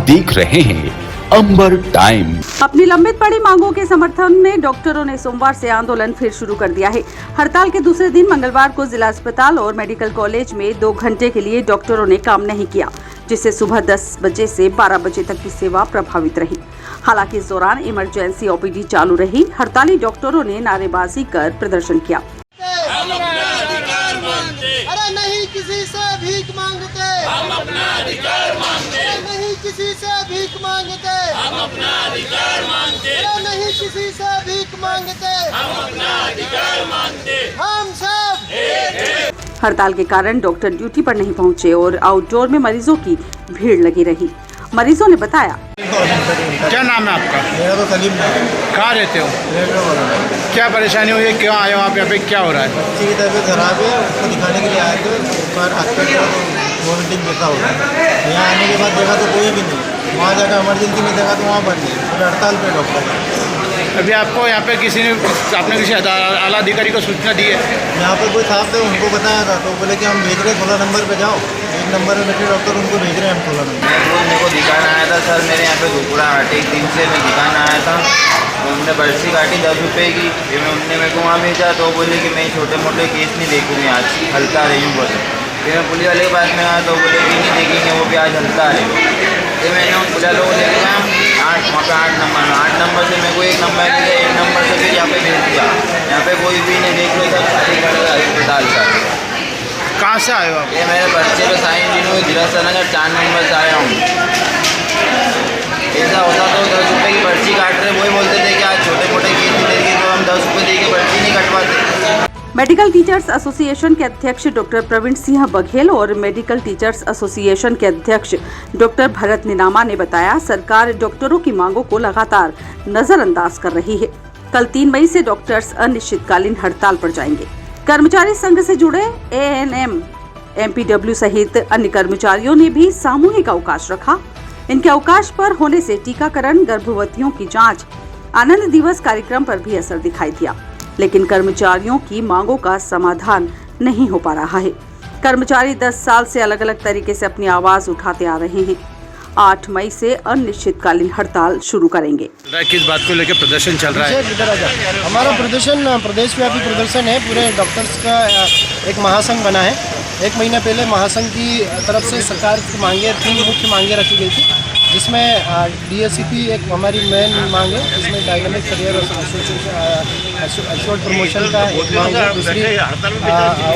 देख रहे हैं अंबर टाइम। अपनी लंबित पड़ी मांगों के समर्थन में डॉक्टरों ने सोमवार से आंदोलन फिर शुरू कर दिया है। हड़ताल के दूसरे दिन मंगलवार को जिला अस्पताल और मेडिकल कॉलेज में 2 घंटे के लिए डॉक्टरों ने काम नहीं किया, जिससे सुबह 10 बजे से 12 बजे तक की सेवा प्रभावित रही। हालांकि इस दौरान इमरजेंसी ओपीडी चालू रही। हड़ताली डॉक्टरों ने नारेबाजी कर प्रदर्शन किया। अरे नहीं किसी से भीख मांगते, हम अपना अधिकार मांगते। अरे नहीं किसी से भीख मांगते, हम अपना अधिकार मांगते। अरे नहीं किसी से भीख मांगते, हम अपना अधिकार मांगते। हम सब एक हैं। हड़ताल के कारण डॉक्टर ड्यूटी पर नहीं पहुंचे और आउटडोर में मरीजों की भीड़ लगी रही। मरीजों ने बताया, क्या नाम है आपका? मेरा तो सलीम है। कहाँ रहते हो? क्या परेशानी हुई है, क्यों आए हो आप यहाँ पे, क्या हो रहा है? बच्चे की तबीयत खराब है, उसको दिखाने के लिए आए थे। पर हॉस्पिटल वॉमिटिंग जैसा हो रहा है। यहाँ आने के बाद देखा तो कोई भी नहीं, वहाँ जाकर इमरजेंसी में देखा तो वहाँ बंद है। पूरे हड़ताल पे डॉक्टर। अभी आपको यहाँ पे आपने किसी आला अधिकारी को सूचना दी है? यहाँ पर कोई साहब थे, उनको बताया था तो बोले कि हम भेज रहे हैं 16 नंबर पे जाओ। 1 नंबर में बैठे डॉक्टर, उनको भेज रहे हैं हम 16 नंबर। मेरे को दिखाना आया था सर, मेरे यहाँ पे दुखड़ा हार्ट एक दिन से मैं दिखाना आया था। तो उन्होंने पर्ची काटी 10 रुपये की। फिर उन्होंने मेरे को वहाँ भेजा तो बोले कि मैं छोटे मोटे केस नहीं देखूँगी, आज हल्का रही हूँ बोले। फिर मैं पुलिस वाले के पास में आया तो बोले कि नहीं देखेंगे, वो भी आज हल्का है। फिर मैंने उन पुलिस वालों को लेकर गया 8 नंबर से मेरे को 1 नंबर मिले। 1 नंबर से फिर यहाँ पे भेज दिया। यहाँ पे कोई भी नहीं, देख लो सब खाली खड़ा है अस्पताल का। कहाँ से आए हो आप? ये मेरे पर्चे पे साइन दिन हुई, जिला नगर 4 नंबर से आया हूँ। ऐसा होता तो 10 रुपये की पर्ची काट रहे, वही बोलते थे कि आज छोटे मोटे केस नहीं देंगे तो हम 10 रुपये दे के पर्ची नहीं कटवाते। मेडिकल टीचर्स एसोसिएशन के अध्यक्ष डॉक्टर प्रवीण सिंह बघेल और मेडिकल टीचर्स एसोसिएशन के अध्यक्ष डॉक्टर भरत निनामा ने बताया, सरकार डॉक्टरों की मांगों को लगातार नजरअंदाज कर रही है। कल 3 मई से डॉक्टर्स अनिश्चितकालीन हड़ताल पर जाएंगे। कर्मचारी संघ से जुड़े एएनएम, एमपीडब्ल्यू सहित अन्य कर्मचारियों ने भी सामूहिक अवकाश रखा। इनके अवकाश पर होने से टीकाकरण, गर्भवतियों की जांच, आनंद दिवस कार्यक्रम पर भी असर दिखाई दिया, लेकिन कर्मचारियों की मांगों का समाधान नहीं हो पा रहा है। कर्मचारी 10 साल से अलग अलग तरीके से अपनी आवाज उठाते आ रहे हैं। 8 मई से अनिश्चितकालीन हड़ताल शुरू करेंगे। किस बात को लेकर प्रदर्शन चल रहा है? हमारा प्रदर्शन प्रदेशव्यापी प्रदर्शन है। पूरे डॉक्टर्स का एक महासंघ बना है। 1 महीना पहले महासंघ की तरफ से सरकार की मांगे 3 मुख्य मांगे रखी गई थी, जिसमें डीएससीपी एक हमारी मेन मांग है, जिसमें डायनामिक करियर एश्योर्ड प्रमोशन का एक मांग है, दूसरी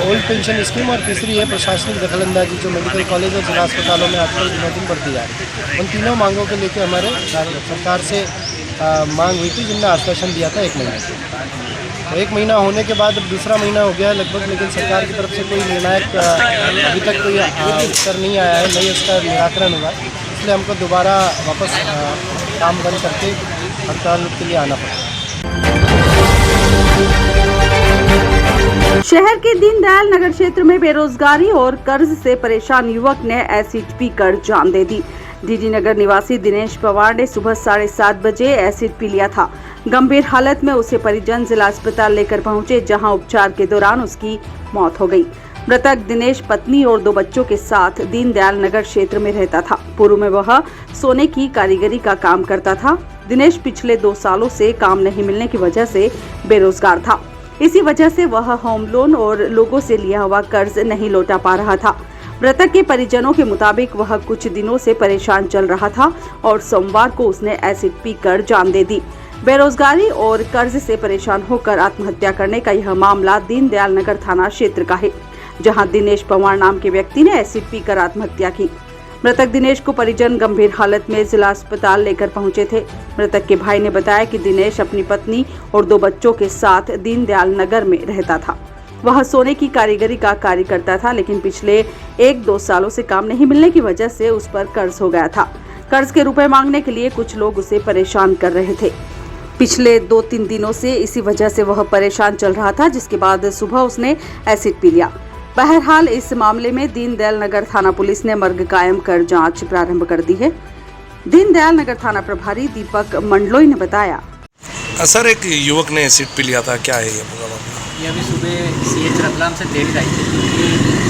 ओल्ड पेंशन स्कीम और तीसरी है प्रशासनिक दखलंदाजी, जो मेडिकल कॉलेज और जिला अस्पतालों में आजकल दिनों दिन बढ़ती जा रही है। उन तीनों मांगों को लेकर हमारे सरकार से मांग हुई थी, जिनने आश्वासन दिया था 1 महीने से। 1 महीना होने के बाद अब दूसरा महीना हो गया है लगभग, लेकिन सरकार की तरफ से कोई निर्णायक अभी तक कोई उत्तर नहीं आया है, नहीं इसका निराकरण हुआ। इसलिए हमको दोबारा वापस काम बंद करके हड़ताल के लिए आना पड़ा। शहर के दीनदयाल नगर क्षेत्र में बेरोजगारी और कर्ज से परेशान युवक ने एसिड पीकर जान दे दी। डीडी नगर निवासी दिनेश पवार ने सुबह 7:30 बजे एसिड पी लिया था। गंभीर हालत में उसे परिजन जिला अस्पताल लेकर पहुंचे, जहां उपचार के दौरान उसकी मौत हो गई। मृतक दिनेश पत्नी और 2 बच्चों के साथ दीनदयाल नगर क्षेत्र में रहता था। पूर्व में वह सोने की कारीगरी का काम करता था। दिनेश पिछले 2 सालों से काम नहीं मिलने की वजह से बेरोजगार था। इसी वजह से वह होम लोन और लोगों से लिया हुआ कर्ज नहीं लौटा पा रहा था। मृतक के परिजनों के मुताबिक वह कुछ दिनों से परेशान चल रहा था और सोमवार को उसने एसिड पीकर जान दे दी। बेरोजगारी और कर्ज से परेशान होकर आत्महत्या करने का यह मामला दीनदयाल नगर थाना क्षेत्र का है, जहां दिनेश पवार नाम के व्यक्ति ने एसिड पीकर आत्महत्या की। मृतक दिनेश को परिजन गंभीर हालत में जिला अस्पताल लेकर पहुंचे थे। मृतक के भाई ने बताया कि दिनेश अपनी पत्नी और 2 बच्चों के साथ दीनदयाल नगर में रहता था। वह सोने की कारीगरी का कार्य करता था, लेकिन पिछले 1-2 सालों से काम नहीं मिलने की वजह से उस पर कर्ज हो गया था। कर्ज के रुपए मांगने के लिए कुछ लोग उसे परेशान कर रहे थे। पिछले 2-3 दिनों से इसी वजह से वह परेशान चल रहा था, जिसके बाद सुबह उसने एसिड पी लिया। बहरहाल इस मामले में दीनदयाल नगर थाना पुलिस ने मर्ग कायम कर जांच प्रारंभ कर दी है। दीनदयाल नगर थाना प्रभारी दीपक मंडलोई ने बताया, सर एक युवक ने एसिड पी लिया था, क्या है ये पूरा मामला? ये अभी सुबह CH रतलाम से तेल आई थी।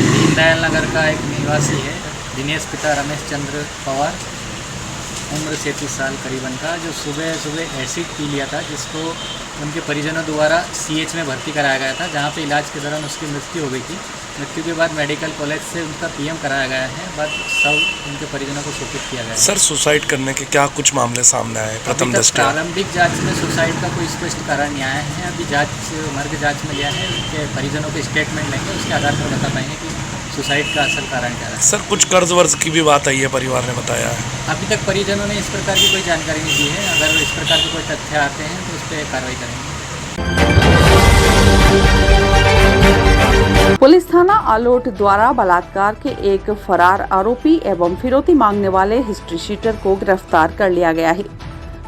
दीनदयाल नगर का एक निवासी है दिनेश, पिता रमेश चंद्र पवार। उम्र 33 साल करीबन का, जो सुबह सुबह एसिड पी लिया था, जिसको उनके परिजनों द्वारा CH में भर्ती कराया गया था, जहां पे इलाज के दौरान उसकी मृत्यु हो गई थी। मृत्यु के बाद मेडिकल कॉलेज से उनका PM कराया गया है, बाद सब उनके परिजनों को सूचित किया गया है। सर सुसाइड करने के क्या कुछ मामले सामने आए प्रथम अभी तक दृष्टया? प्रारंभिक जांच में सुसाइड का कोई स्पष्ट कारण नहीं आया है। अभी मर्ग जांच में लिया है, उनके परिजनों के स्टेटमेंट लेंगे, उसके आधार पर बता पाएंगे कि सुसाइड का असल कारण क्या है। सर कुछ कर्ज वर्ज की भी बात आई है, परिवार ने बताया है। अभी तक परिजनों ने इस प्रकार की कोई जानकारी नहीं दी है। अगर इस प्रकार के कोई तथ्य आते हैं तो उस पर कार्रवाई करेंगे। पुलिस थाना आलोट द्वारा बलात्कार के एक फरार आरोपी एवं फिरौती मांगने वाले हिस्ट्री शीटर को गिरफ्तार कर लिया गया है।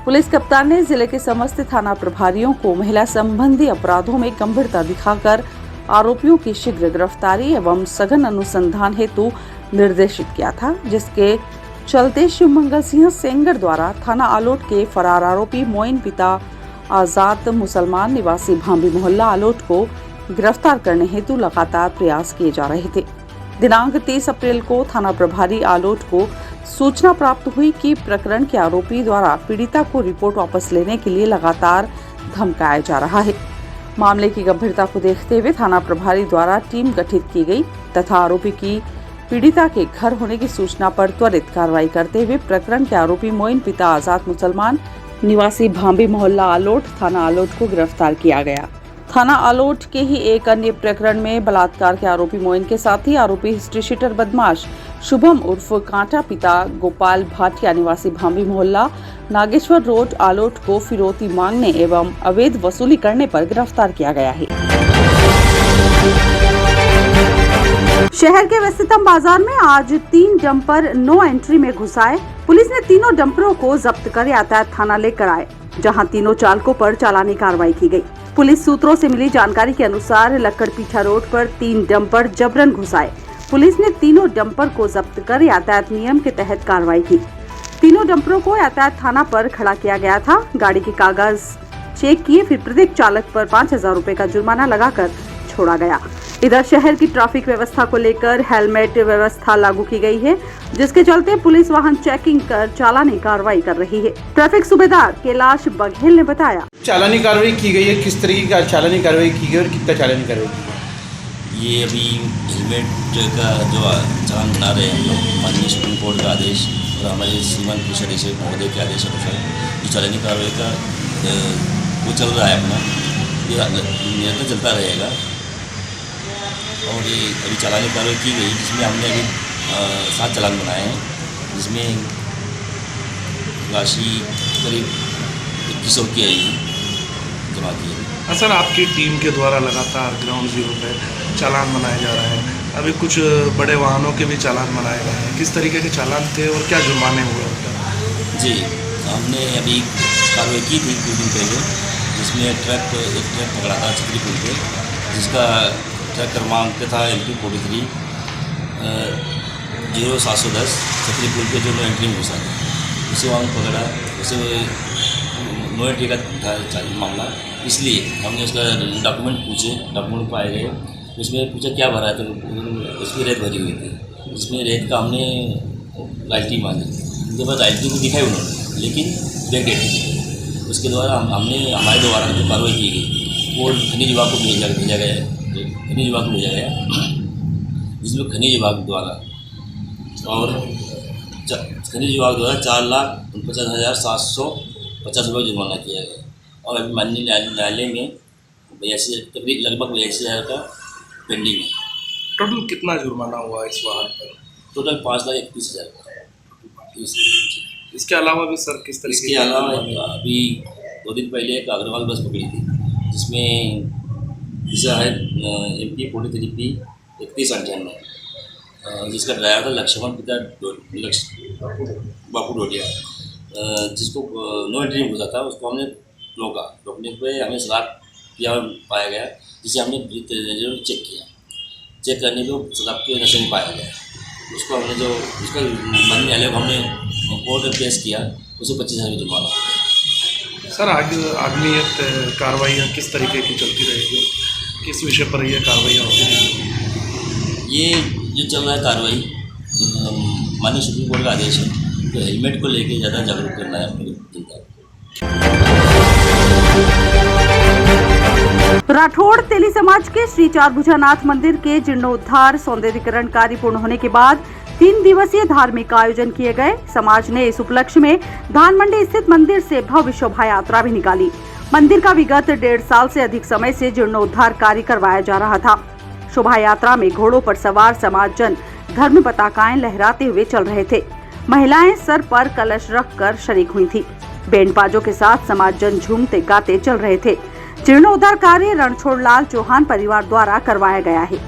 पुलिस कप्तान ने जिले के समस्त थाना प्रभारियों को महिला संबंधी अपराधों में गंभीरता दिखाकर आरोपियों की शीघ्र गिरफ्तारी एवं सघन अनुसंधान हेतु निर्देशित किया था, जिसके चलते शिवमंगल सिंह सेंगर द्वारा थाना आलोट के फरार आरोपी मोइन पिता आजाद मुसलमान निवासी भांबी मोहल्ला आलोट को गिरफ्तार करने हेतु लगातार प्रयास किए जा रहे थे। दिनांक 30 अप्रैल को थाना प्रभारी आलोट को सूचना प्राप्त हुई कि प्रकरण के आरोपी द्वारा पीड़िता को रिपोर्ट वापस लेने के लिए लगातार धमकाया जा रहा है। मामले की गंभीरता को देखते हुए थाना प्रभारी द्वारा टीम गठित की गई तथा आरोपी की पीड़िता के घर होने की सूचना पर त्वरित कार्रवाई करते हुए प्रकरण के आरोपी मोइन पिता आजाद मुसलमान निवासी भांबी मोहल्ला आलोट थाना आलोट को गिरफ्तार किया गया। थाना आलोट के ही एक अन्य प्रकरण में बलात्कार के आरोपी मोइन के साथ ही आरोपी हिस्ट्री शीटर बदमाश शुभम उर्फ कांटा पिता गोपाल भाटिया निवासी भांबी मोहल्ला नागेश्वर रोड आलोट को फिरौती मांगने एवं अवैध वसूली करने पर गिरफ्तार किया गया है। शहर के व्यस्ततम बाजार में आज 3 डंपर नो एंट्री में घुसाए। पुलिस ने तीनों डंपरों को जब्त कर यातायात थाना लेकर आए, जहां तीनों चालकों पर चालानी कार्रवाई की गई। पुलिस सूत्रों से मिली जानकारी के अनुसार लक्कड़पीठा रोड पर 3 डंपर जबरन घुसाए। पुलिस ने तीनों डंपर को जब्त कर यातायात नियम के तहत कार्रवाई की। तीनों डंपरों को यातायात थाना पर खड़ा किया गया था। गाड़ी के कागज चेक किए, फिर प्रत्येक चालक पर 5,000 रुपए का जुर्माना लगाकर छोड़ा गया। इधर शहर की ट्रैफिक व्यवस्था को लेकर हेलमेट व्यवस्था लागू की गई है, जिसके चलते पुलिस वाहन चेकिंग कर चालानी कार्रवाई कर रही है। ट्रैफिक सूबेदार कैलाश बघेल ने बताया, चालानी कार्रवाई की गई है। किस तरीके का चालानी कार्रवाई की गई और कितना चालानी कार्रवाई की गई? ये अभी हेलमेट का जो चालान बना रहे हैं हम लोग, माननीय सुप्रीम कोर्ट का आदेश और हमारे श्रीमान पुलिस अधीक्षक महोदय के आदेश अनुसार जो चालानी कार्रवाई का वो चल रहा है अपना, ये निरंतर चलता रहेगा। और ये अभी चालानी कार्रवाई की गई, जिसमें हमने अभी 7 चालान बनाए हैं, जिसमें राशि करीब 2100 की आई जमा की है। हाँ सर, आपकी टीम के द्वारा लगातार ग्राउंड जीरो पे चालान बनाए जा रहे हैं। अभी कुछ बड़े वाहनों के भी चालान बनाए गए हैं। किस तरीके के चालान थे और क्या जुर्माने हुए उनका? जी, हमने अभी कार्रवाई की थी कुछ दिन पहले, जिसमें एक ट्रक पकड़ा था छतरी पुल पे, जिसका ट्रक क्रमांक था MP 43 0710 छतरी पुल पे जो नो एंट्री में घुसा था। उसे वहाँ पकड़ा, उसे नो एंट्री का था मामला, इसलिए हमने उसका डॉक्यूमेंट पाए गए। उसमें पूछा क्या भरा है, तो उसकी रेत भरी हुई थी। उसमें रेत का हमने रॉयल्टी मांगी, उनके पास रॉयल्टी भी दिखाई उन्होंने, लेकिन बैक डेट थी। उसके द्वारा हमने हमारे द्वारा जो कार्रवाई की गई वो खनिज विभाग को भेजा गया है, खनिज विभाग को भेजा गया, जिसमें खनिज विभाग द्वारा 4,49,750 रुपये जुर्माना किया गया। और अभी माननीय न्यायालय में लगभग 82,000 का पेंडिंग है। टोटल कितना जुर्माना हुआ इस वाहन पर? टोटल 5,31,000 का। इसके अलावा भी सर किस तरीके? इसके अलावा अभी 2 दिन पहले एक अग्रवाल बस पकड़ी थी, जिसमें जिसका है MP 43P 3198, जिसका ड्राइवर था लक्ष्मण पिता बापू डोडिया, जिसको नो एंट्री में घुसा था। उसको हमने रोकने पे हमें शराब पिया पाया गया, जिसे हमने चेक करने को शराब के नशे में पाया गया। उसको हमने जो उसका माननीय न्यायालय को हमने कोर्ट में पेश किया, उसे 25,000 जुर्माना। सर आगामी कार्रवाइयाँ किस तरीके की चलती रहेगी, किस विषय पर ये कार्रवाइयाँ होती रहेगी? ये जो चल रहा है कार्रवाई, माननीय सुप्रीम कोर्ट का आदेश है, तो हेलमेट को लेके ज़्यादा जागरूक करना है अपनी जनता को। राठौड़ तेली समाज के श्री चारभुजानाथ मंदिर के जीर्णोद्धार सौंदर्यीकरण कार्य पूर्ण होने के बाद 3 दिवसीय धार्मिक आयोजन किए गए। समाज ने इस उपलक्ष्य में धान मंडी स्थित मंदिर से भव्य शोभा यात्रा भी निकाली। मंदिर का विगत 1.5 साल से अधिक समय से जीर्णोद्धार कार्य करवाया जा रहा था। शोभा यात्रा में घोड़ों पर सवार समाजजन धर्म पताकाएं लहराते हुए चल रहे थे। महिलाएं सर पर कलश रखकर शरीक हुई थी। बैंड बाजों के साथ समाजजन झूमते गाते चल रहे थे। जीर्णोद्धार कार्य रणछोड़लाल चौहान परिवार द्वारा करवाया गया है।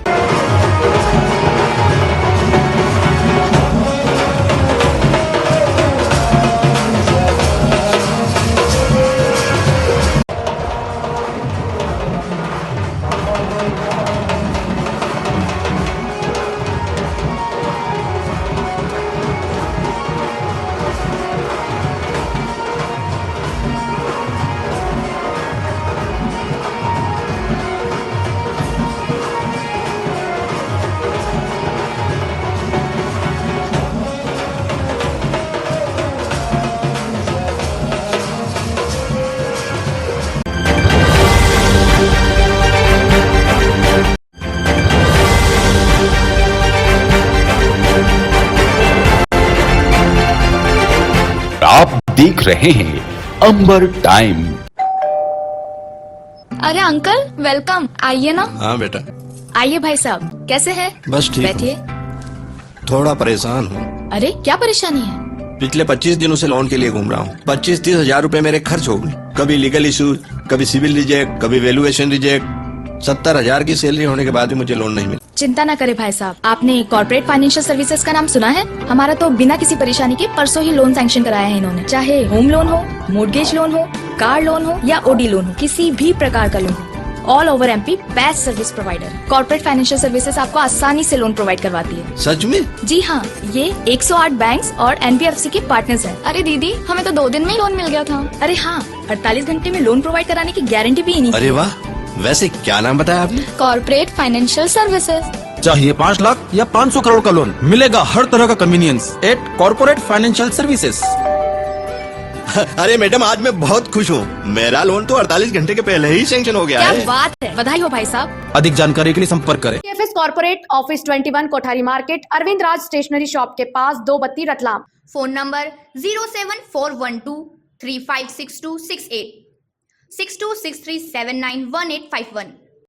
आप देख रहे हैं अंबर टाइम। अरे अंकल वेलकम, आइए ना। हाँ बेटा। आइए भाई साहब, कैसे हैं? बस ठीक हूँ। बैठिए। थोड़ा परेशान हूँ। अरे क्या परेशानी है? पिछले 25 दिनों से लोन के लिए घूम रहा हूँ। 25-30 हजार रुपए मेरे खर्च हो गए। कभी लीगल इशू, कभी सिविल रिजेक्ट, कभी वैल्यूएशन रिजेक्ट। 70,000 की सैलरी होने के बाद भी मुझे लोन नहीं मिला। चिंता ना करें भाई साहब, आपने कॉर्पोरेट फाइनेंशियल सर्विसेज का नाम सुना है? हमारा तो बिना किसी परेशानी के परसों ही लोन सैंक्शन कराया है इन्होंने। चाहे होम लोन हो, मोर्गेज लोन हो, कार लोन हो या ओडी लोन हो, किसी भी प्रकार का लोन हो, all over MP best service provider. Corporate financial services आपको आसानी से लोन प्रोवाइड करवाती है। सच में? जी हाँ, ये 108 बैंक्स और एनबीएफसी के पार्टनर्स हैं। अरे दीदी, हमें तो 2 दिन में ही लोन मिल गया था। अरे हाँ, 48 घंटे में लोन प्रोवाइड कराने की गारंटी भी इन्हीं की। अरे वाह, वैसे क्या नाम बताया आपने? Corporate financial services. चाहिए 5 लाख या 500 करोड़ का लोन, मिलेगा हर तरह का convenience at corporate financial services. अरे मैडम, आज मैं बहुत खुश हूँ। मेरा लोन तो 48 घंटे के पहले ही सैंक्शन हो गया है। क्या बात है, बधाई हो भाई साहब। अधिक जानकारी के लिए संपर्क करें। FS corporate office 21 Kothari market, Arvind Raj stationery shop के पास, 232 रतलाम। Phone number 07412356268 6263791851।